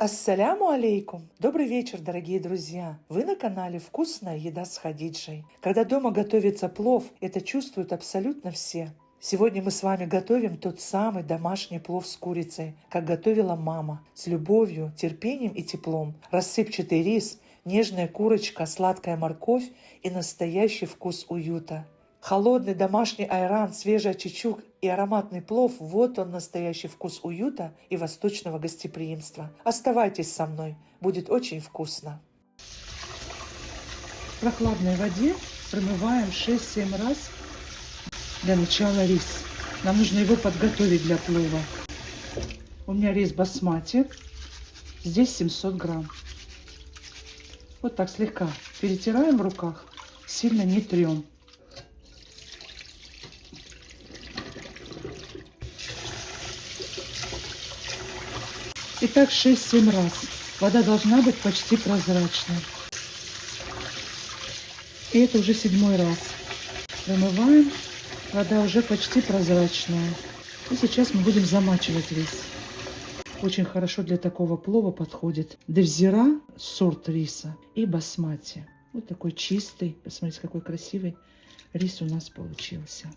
Ассаляму алейкум! Добрый вечер, дорогие друзья! Вы на канале «Вкусная еда с Хадиджей». Когда дома готовится плов, это чувствуют абсолютно все. Сегодня мы с вами готовим тот самый домашний плов с курицей, как готовила мама, с любовью, терпением и теплом. Рассыпчатый рис, нежная курочка, сладкая морковь и настоящий вкус уюта. Холодный домашний айран, свежий чечук и ароматный плов – вот он настоящий вкус уюта и восточного гостеприимства. Оставайтесь со мной, будет очень вкусно. В прохладной воде промываем 6-7 раз для начала рис. Нам нужно его подготовить для плова. У меня рис басмати, здесь 700 грамм. Вот так слегка перетираем в руках, сильно не трем. Итак, 6-7 раз. Вода должна быть почти прозрачной. И это уже 7-й раз. Промываем. Вода уже почти прозрачная. И сейчас мы будем замачивать рис. Очень хорошо для такого плова подходит девзира, сорт риса, и басмати. Вот такой чистый. Посмотрите, какой красивый рис у нас получился.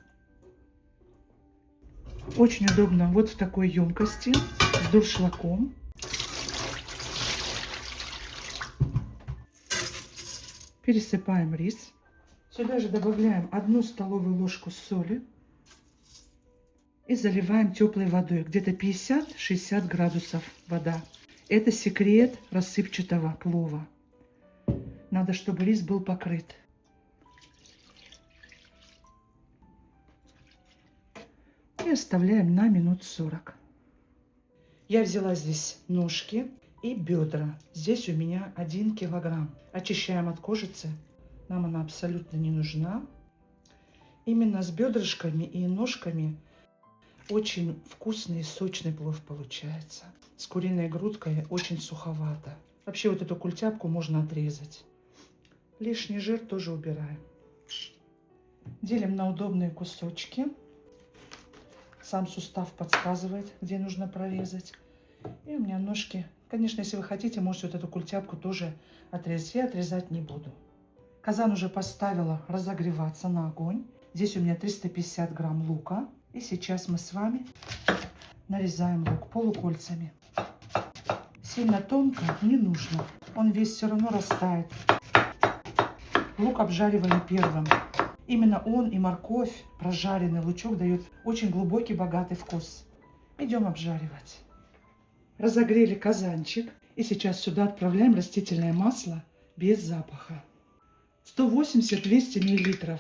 Очень удобно вот в такой емкости с дуршлагом. Пересыпаем рис. Сюда же добавляем 1 столовую ложку соли и заливаем теплой водой. Где-то 50-60 градусов вода. Это секрет рассыпчатого плова. Надо, чтобы рис был покрыт. И оставляем на минут 40. Я взяла здесь ножки и бедра. Здесь у меня 1 килограмм. Очищаем от кожицы. Нам она абсолютно не нужна. Именно с бедрышками и ножками очень вкусный и сочный плов получается. С куриной грудкой очень суховато. Вообще вот эту культяпку можно отрезать. Лишний жир тоже убираем. Делим на удобные кусочки. Сам сустав подсказывает, где нужно прорезать. И у меня ножки. Конечно, если вы хотите, можете вот эту культяпку тоже отрезать. Я отрезать не буду. Казан уже поставила разогреваться на огонь. Здесь у меня 350 грамм лука. И сейчас мы с вами нарезаем лук полукольцами. Сильно тонко не нужно. Он весь все равно растает. Лук обжариваем первым. Именно он и морковь, прожаренный лучок, дает очень глубокий, богатый вкус. Идем обжаривать. Разогрели казанчик. И сейчас сюда отправляем растительное масло без запаха. 180-200 мл.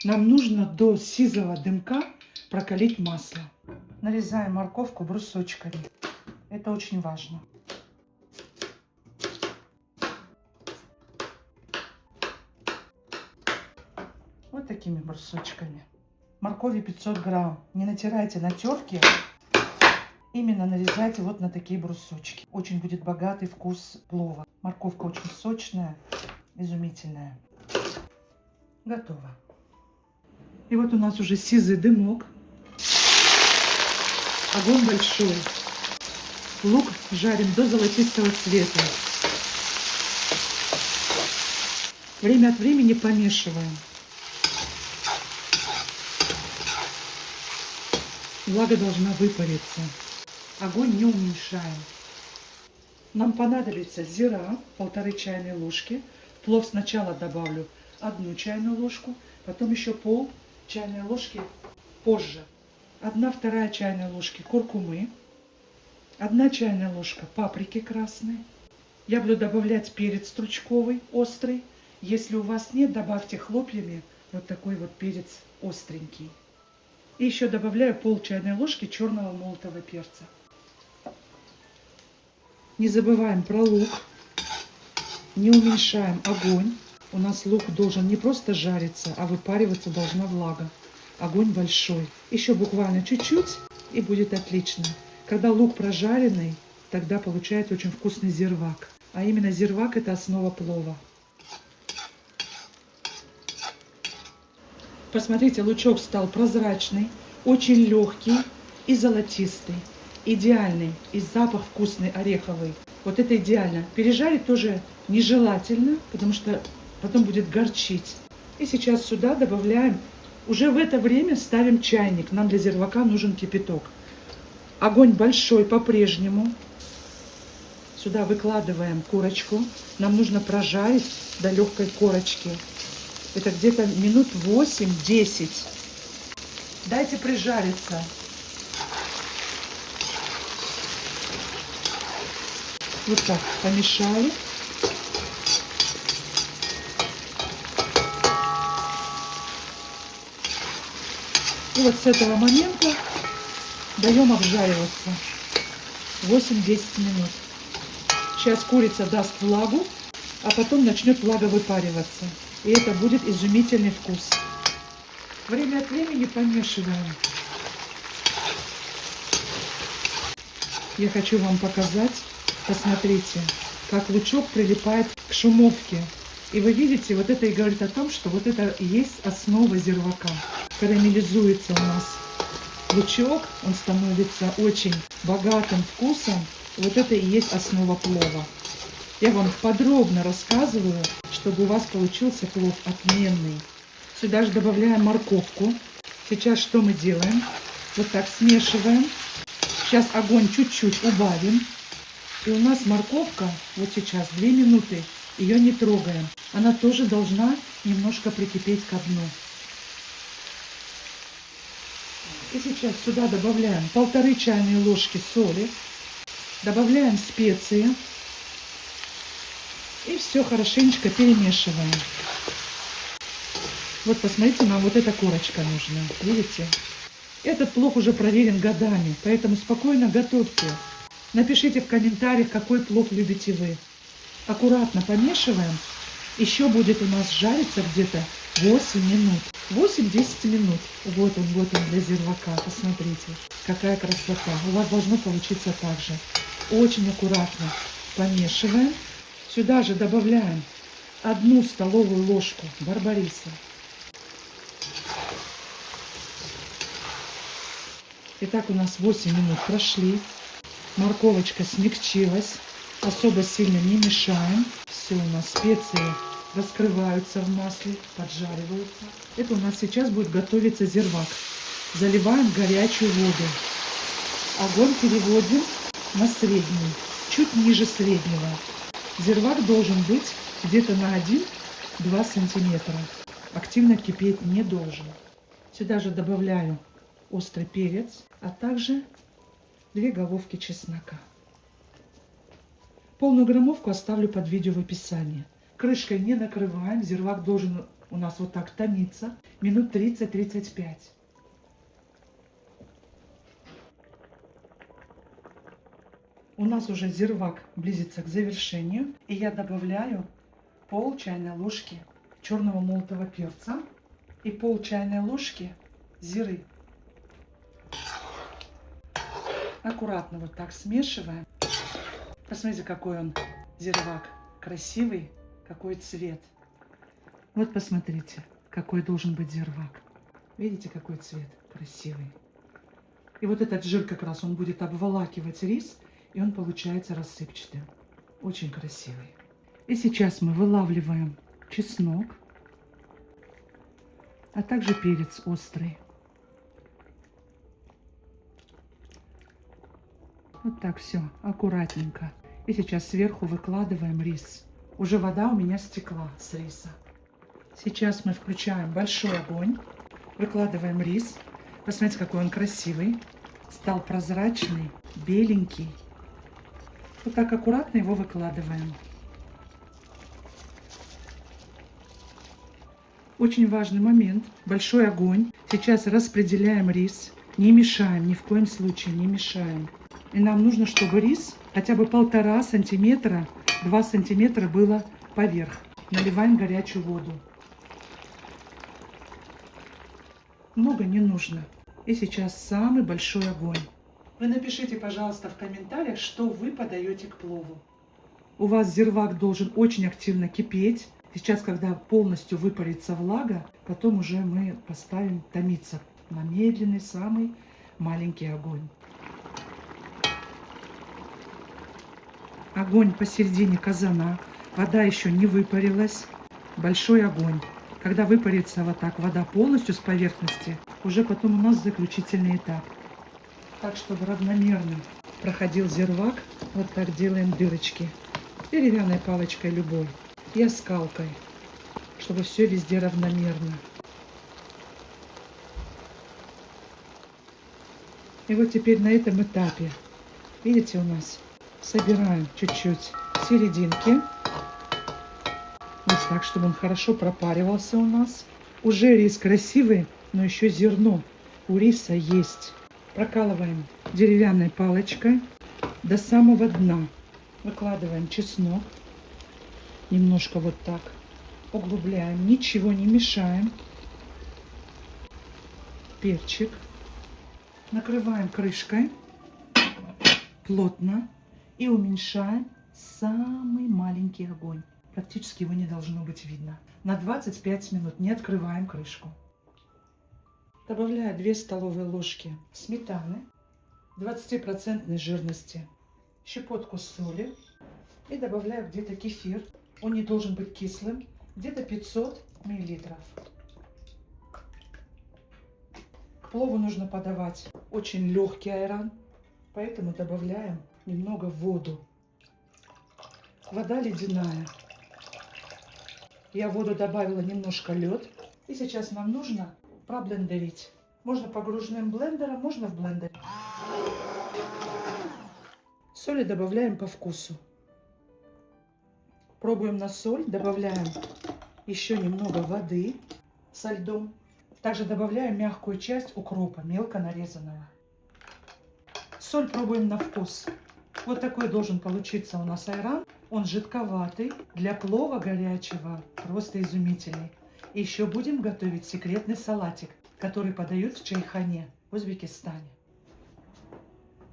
Нам нужно до сизого дымка прокалить масло. Нарезаем морковку брусочками. Это очень важно. Вот такими брусочками. Моркови 500 грамм. Не натирайте на терке. Именно нарезайте вот на такие брусочки. Очень будет богатый вкус плова. Морковка очень сочная, изумительная. Готово. И вот у нас уже сизый дымок. Огонь большой. Лук жарим до золотистого цвета. Время от времени помешиваем. Влага должна выпариться. Огонь не уменьшаем. Нам понадобится зира, 1,5 чайной ложки. В плов сначала добавлю 1 чайную ложку, потом еще пол чайной ложки позже. 1/2 чайной ложки куркумы, 1 чайная ложка паприки красной. Я буду добавлять перец стручковый, острый. Если у вас нет, добавьте хлопьями вот такой вот перец остренький. И еще добавляю пол чайной ложки черного молотого перца. Не забываем про лук. Не уменьшаем огонь. У нас лук должен не просто жариться, а выпариваться должна влага. Огонь большой. Еще буквально чуть-чуть, и будет отлично. Когда лук прожаренный, тогда получается очень вкусный зирвак. А именно зирвак – это основа плова. Посмотрите, лучок стал прозрачный, очень легкий и золотистый. Идеальный. И запах вкусный, ореховый. Вот это идеально. Пережарить тоже нежелательно, потому что потом будет горчить. И сейчас сюда добавляем, уже в это время ставим чайник. Нам для зирвака нужен кипяток. Огонь большой по-прежнему. Сюда выкладываем курочку. Нам нужно прожарить до легкой корочки. Это где-то минут 8-10. Дайте прижариться. Вот так помешали. И вот с этого момента даем обжариваться 8-10 минут. Сейчас курица даст влагу, а потом начнет влага выпариваться. И это будет изумительный вкус. Время от времени помешиваем. Я хочу вам показать. Посмотрите, как лучок прилипает к шумовке. И вы видите, вот это и говорит о том, что вот это и есть основа зирвака. Карамелизуется у нас лучок, он становится очень богатым вкусом. Вот это и есть основа плова. Я вам подробно рассказываю, чтобы у вас получился плов отменный. Сюда же добавляем морковку. Сейчас что мы делаем? Вот так смешиваем. Сейчас огонь чуть-чуть убавим. И у нас морковка, вот сейчас 2 минуты, ее не трогаем. Она тоже должна немножко прикипеть ко дну. И сейчас сюда добавляем 1,5 чайные ложки соли. Добавляем специи. И все хорошенечко перемешиваем. Вот посмотрите, нам вот эта корочка нужна. Видите? Этот плов уже проверен годами, поэтому спокойно готовьте. Напишите в комментариях, какой плов любите вы. Аккуратно помешиваем. Еще будет у нас жариться где-то 8 минут. 8-10 минут. Вот он для зирвака. Посмотрите, какая красота. У вас должно получиться так же. Очень аккуратно помешиваем. Сюда же добавляем 1 столовую ложку барбариса. Итак, у нас 8 минут прошли. Морковочка смягчилась. Особо сильно не мешаем. Все, у нас специи раскрываются в масле, поджариваются. Это у нас сейчас будет готовиться зирвак. Заливаем горячую воду. Огонь переводим на средний, чуть ниже среднего. Зирвак должен быть где-то на 1-2 сантиметра. Активно кипеть не должен. Сюда же добавляю острый перец, а также 2 головки чеснока. Полную граммовку оставлю под видео в описании. Крышкой не накрываем. Зирвак должен у нас вот так томиться минут 30-35. У нас уже зирвак близится к завершению. И я добавляю пол чайной ложки черного молотого перца и пол чайной ложки зиры. Аккуратно вот так смешиваем. Посмотрите, какой он зирвак красивый, какой цвет. Вот посмотрите, какой должен быть зирвак. Видите, какой цвет красивый. И вот этот жир как раз он будет обволакивать рис, и он получается рассыпчатым. Очень красивый. И сейчас мы вылавливаем чеснок, а также перец острый. Вот так все, аккуратненько. И сейчас сверху выкладываем рис. Уже вода у меня стекла с риса. Сейчас мы включаем большой огонь. Выкладываем рис. Посмотрите, какой он красивый. Стал прозрачный, беленький. Вот так аккуратно его выкладываем. Очень важный момент. Большой огонь. Сейчас распределяем рис. Не мешаем, ни в коем случае не мешаем. И нам нужно, чтобы рис хотя бы 1,5 сантиметра, 2 сантиметра было поверх. Наливаем горячую воду. Много не нужно. И сейчас самый большой огонь. Вы напишите, пожалуйста, в комментариях, что вы подаете к плову. У вас зирвак должен очень активно кипеть. Сейчас, когда полностью выпарится влага, потом уже мы поставим томиться на медленный, самый маленький огонь. Огонь посередине казана. Вода еще не выпарилась. Большой огонь. Когда выпарится вот так вода полностью с поверхности, уже потом у нас заключительный этап. Так, чтобы равномерно проходил зирвак, вот так делаем дырочки. Деревянной палочкой любой. И скалкой, чтобы все везде равномерно. И вот теперь на этом этапе, видите, у нас собираем чуть-чуть серединки. Вот так, чтобы он хорошо пропаривался у нас. Уже рис красивый, но еще зерно у риса есть. Прокалываем деревянной палочкой до самого дна. Выкладываем чеснок. Немножко вот так. Углубляем. Ничего не мешаем. Перчик. Накрываем крышкой плотно и уменьшаем самый маленький огонь. Практически его не должно быть видно. На 25 минут не открываем крышку. Добавляю 2 столовые ложки сметаны 20% жирности, щепотку соли и добавляю где-то кефир. Он не должен быть кислым, где-то 500 миллилитров. К плову нужно подавать очень легкий айран, поэтому добавляем немного воду. Вода ледяная. Я в воду добавила немножко лед. И сейчас нам нужно проблендерить. Можно погруженным блендером, можно в блендере. Соли добавляем по вкусу. Пробуем на соль. Добавляем еще немного воды со льдом. Также добавляем мягкую часть укропа, мелко нарезанного. Соль пробуем на вкус. Вот такой должен получиться у нас айран. Он жидковатый, для плова горячего, просто изумительный. И еще будем готовить секретный салатик, который подают в чайхане в Узбекистане.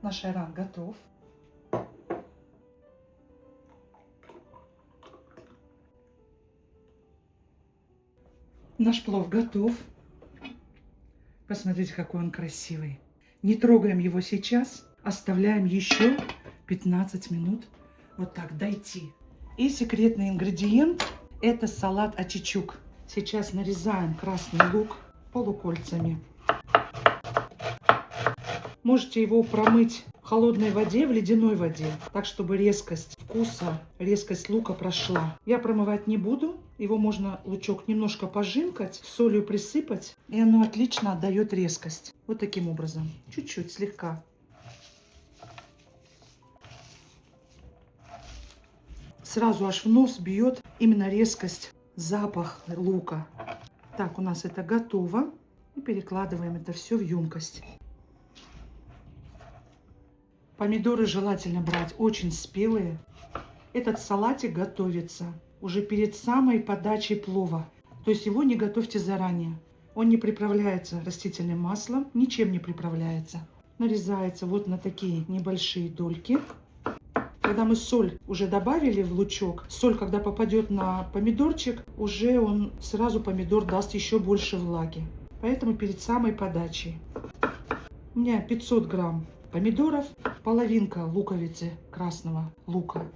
Наш айран готов. Наш плов готов. Посмотрите, какой он красивый. Не трогаем его сейчас, оставляем еще 15 минут вот так дойти. И секретный ингредиент – это салат ачичук. Сейчас нарезаем красный лук полукольцами. Можете его промыть в холодной воде, в ледяной воде, так, чтобы резкость вкуса, резкость лука прошла. Я промывать не буду. Его можно, лучок, немножко пожимкать, солью присыпать, и оно отлично отдает резкость. Вот таким образом. Чуть-чуть, слегка. Сразу аж в нос бьет именно резкость, запах лука. Так, у нас это готово. И перекладываем это все в емкость. Помидоры желательно брать очень спелые. Этот салатик готовится уже перед самой подачей плова. То есть его не готовьте заранее. Он не приправляется растительным маслом, ничем не приправляется. Нарезается вот на такие небольшие дольки. Когда мы соль уже добавили в лучок, соль, когда попадет на помидорчик, уже он сразу помидор даст еще больше влаги. Поэтому перед самой подачей. У меня 500 грамм помидоров, половинка луковицы красного лука.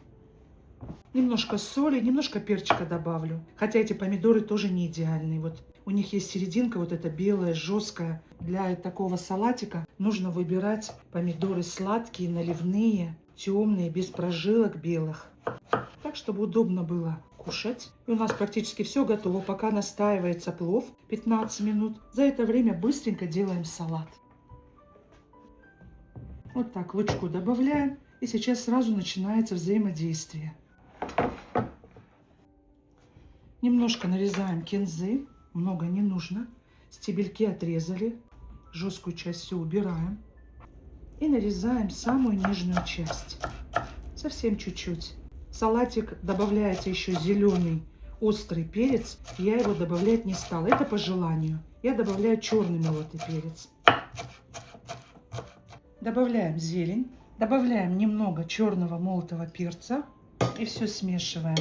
Немножко соли, немножко перчика добавлю. Хотя эти помидоры тоже не идеальные. Вот у них есть серединка, вот эта белая, жесткая. Для такого салатика нужно выбирать помидоры сладкие, наливные, темные, без прожилок белых. Так, чтобы удобно было кушать. И у нас практически все готово. Пока настаивается плов 15 минут. За это время быстренько делаем салат. Вот так лучку добавляем. И сейчас сразу начинается взаимодействие. Немножко нарезаем кинзы. Много не нужно. Стебельки отрезали. Жесткую часть все убираем. И нарезаем самую нижнюю часть. Совсем чуть-чуть. В салатик добавляется еще зеленый острый перец. Я его добавлять не стала. Это по желанию. Я добавляю черный молотый перец. Добавляем зелень. Добавляем немного черного молотого перца. И все смешиваем.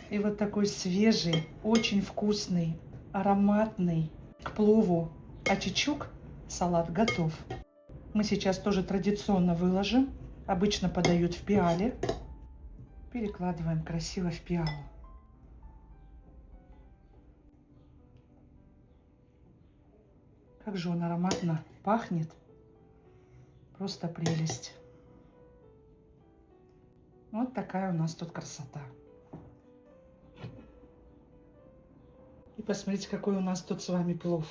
И вот такой свежий, очень вкусный, ароматный к плову ачичук салат готов. Мы сейчас тоже традиционно выложим Обычно подают в пиале. Перекладываем красиво в пиалу. Как же он ароматно пахнет. Просто прелесть. Вот такая у нас тут красота. И посмотрите, какой у нас тут с вами плов.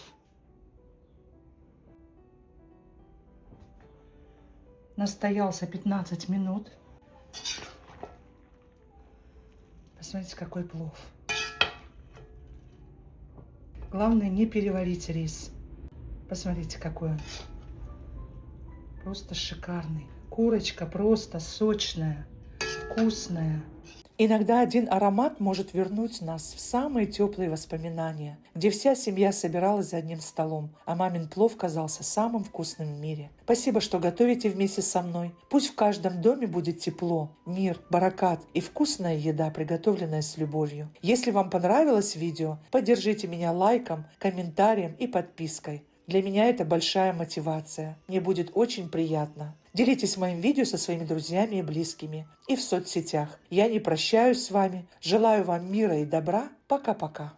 Настоялся 15 минут. Посмотрите, какой плов. Главное, не переварить рис. Посмотрите, какой он. Просто шикарный. Курочка просто сочная, вкусная. Иногда один аромат может вернуть нас в самые теплые воспоминания, где вся семья собиралась за одним столом, а мамин плов казался самым вкусным в мире. Спасибо, что готовите вместе со мной. Пусть в каждом доме будет тепло, мир, баракат и вкусная еда, приготовленная с любовью. Если вам понравилось видео, поддержите меня лайком, комментарием и подпиской. Для меня это большая мотивация. Мне будет очень приятно. Делитесь моим видео со своими друзьями и близкими. И в соцсетях. Я не прощаюсь с вами. Желаю вам мира и добра. Пока-пока.